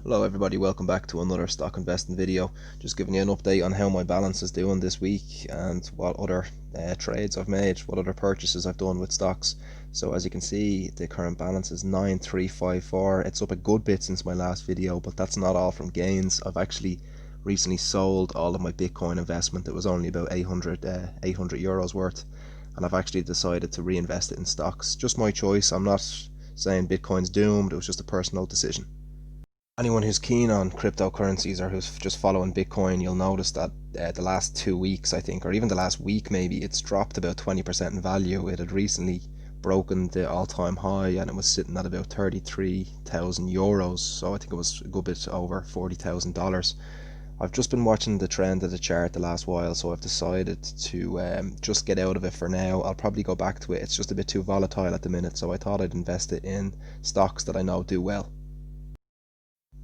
Hello everybody, welcome back to another stock investing video. Just giving you an update on how my balance is doing this week and what other trades I've made, what other purchases I've done with stocks. So as you can see, the current balance is 9354. It's up a good bit since my last video, but that's not all from gains. I've actually recently sold all of my Bitcoin investment. It was only about 800 euros worth, and I've actually decided to reinvest it in stocks. Just my choice. I'm not saying Bitcoin's doomed, it was just a personal decision. Anyone who's keen on cryptocurrencies or who's just following Bitcoin, you'll notice that the last 2 weeks, I think, or even the last week maybe, it's dropped about 20% in value. It had recently broken the all-time high and it was sitting at about 33,000 euros, so I think it was a good bit over $40,000. I've just been watching the trend of the chart the last while, so I've decided to just get out of it for now. I'll probably go back to it. It's just a bit too volatile at the minute, so I thought I'd invest it in stocks that I know do well.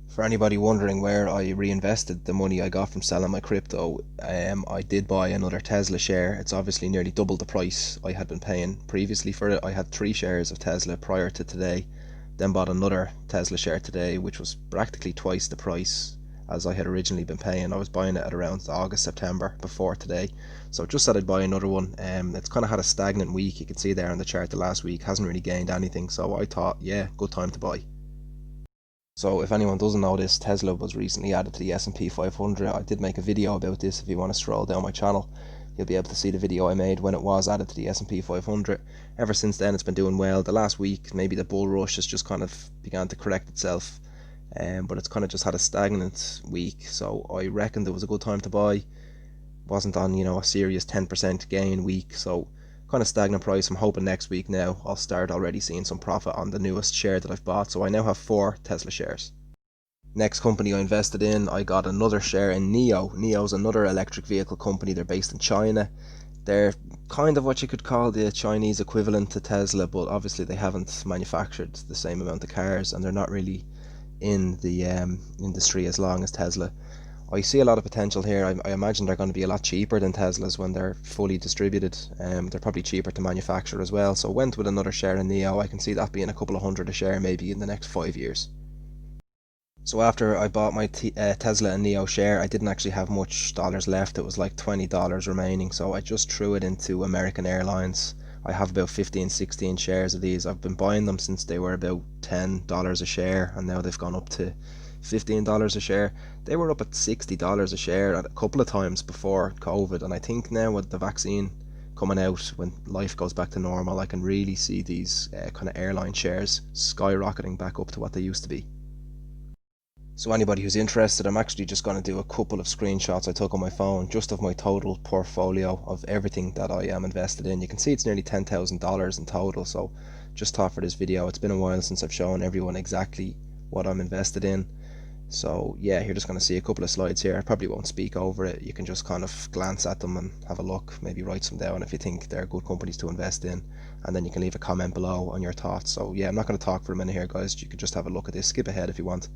For anybody wondering where I reinvested the money I got from selling my crypto, I did buy another Tesla share. It's obviously nearly double the price I had been paying previously for it. I had 3 shares of Tesla prior to today, then bought another Tesla share today, which was practically twice the price as I had originally been paying. I was buying it at around August, September before today. So just said I'd buy another one. It's kind of had a stagnant week. You can see there on the chart the last week hasn't really gained anything. So I thought, yeah, good time to buy. So if anyone doesn't know this, Tesla was recently added to the S&P 500. I did make a video about this. If you want to scroll down my channel, you'll be able to see the video I made when it was added to the S&P 500. Ever since then, it's been doing well. The last week, maybe the bull rush has just kind of began to correct itself, but it's kind of just had a stagnant week. So I reckon it was a good time to buy. Wasn't on, a serious 10% gain week, so kind of stagnant price. I'm hoping next week now I'll start already seeing some profit on the newest share that I've bought. So I now have 4 Tesla shares. Next company I invested in, I got another share in NIO. NIO's another electric vehicle company. They're based in China. They're kind of what you could call the Chinese equivalent to Tesla, but obviously they haven't manufactured the same amount of cars and they're not really in the industry as long as Tesla. I see a lot of potential here. I imagine they're going to be a lot cheaper than Teslas when they're fully distributed. They're probably cheaper to manufacture as well. So went with another share in NIO. I can see that being a couple of hundred a share maybe in the next 5 years. So after I bought my Tesla and NIO share, I didn't actually have much dollars left. It was like $20 remaining. So I just threw it into American Airlines. I have about 15, 16 shares of these. I've been buying them since they were about $10 a share, and now they've gone up to $15 a share. They were up at $60 a share a couple of times before COVID, and I think now with the vaccine coming out, when life goes back to normal, I can really see these kind of airline shares skyrocketing back up to what they used to be. So anybody who's interested, I'm actually just going to do a couple of screenshots I took on my phone just of my total portfolio of everything that I am invested in. You can see it's nearly $10,000 in total, so just thought for this video, it's been a while since I've shown everyone exactly what I'm invested in. So yeah, you're just going to see a couple of slides here. I probably won't speak over it. You can just kind of glance at them and have a look, maybe write some down if you think they're good companies to invest in, and then you can leave a comment below on your thoughts. So yeah, I'm not going to talk for a minute here, guys. You could just have a look at this, skip ahead if you want.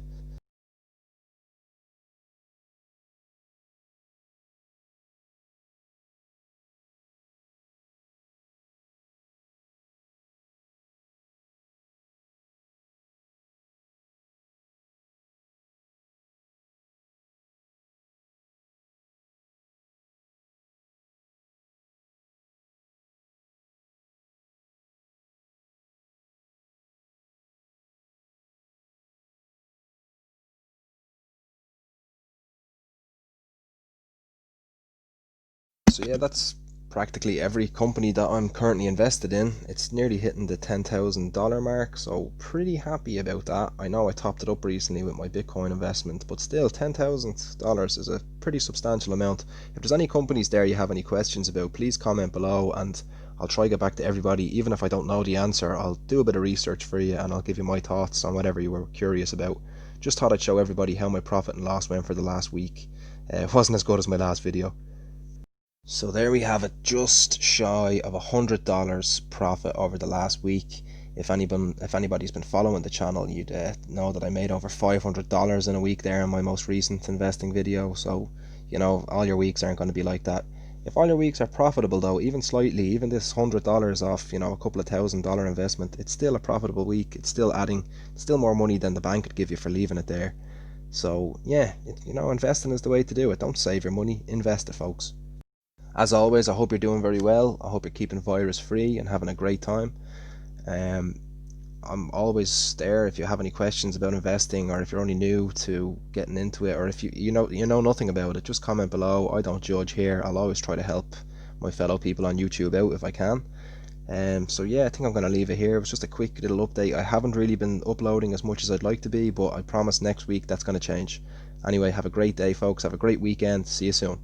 So yeah, that's practically every company that I'm currently invested in. It's nearly hitting the $10,000 mark, so pretty happy about that. I know I topped it up recently with my Bitcoin investment, but still $10,000 is a pretty substantial amount. If there's any companies there you have any questions about, please comment below and I'll try to get back to everybody. Even if I don't know the answer, I'll do a bit of research for you and I'll give you my thoughts on whatever you were curious about. Just thought I'd show everybody how my profit and loss went for the last week. It wasn't as good as my last video. So there we have it, just shy of $100 profit over the last week. If anybody's been following the channel, you'd know that I made over $500 in a week there in my most recent investing video. So all your weeks aren't going to be like that. If all your weeks are profitable though, even slightly, even this $100 off a couple of $1,000 investment, it's still a profitable week. It's still adding, still more money than the bank could give you for leaving it there. So yeah, investing is the way to do it. Don't save your money, invest it, folks. As always, I hope you're doing very well. I hope you're keeping virus free and having a great time. Um, I'm always there if you have any questions about investing, or if you're only new to getting into it, or if you know nothing about it. Just comment below. I don't judge here. I'll always try to help my fellow people on YouTube out if I can. So yeah, I think I'm going to leave it here. It was just a quick little update. I haven't really been uploading as much as I'd like to be, but I promise next week that's going to change. Anyway, have a great day, folks. Have a great weekend. See you soon.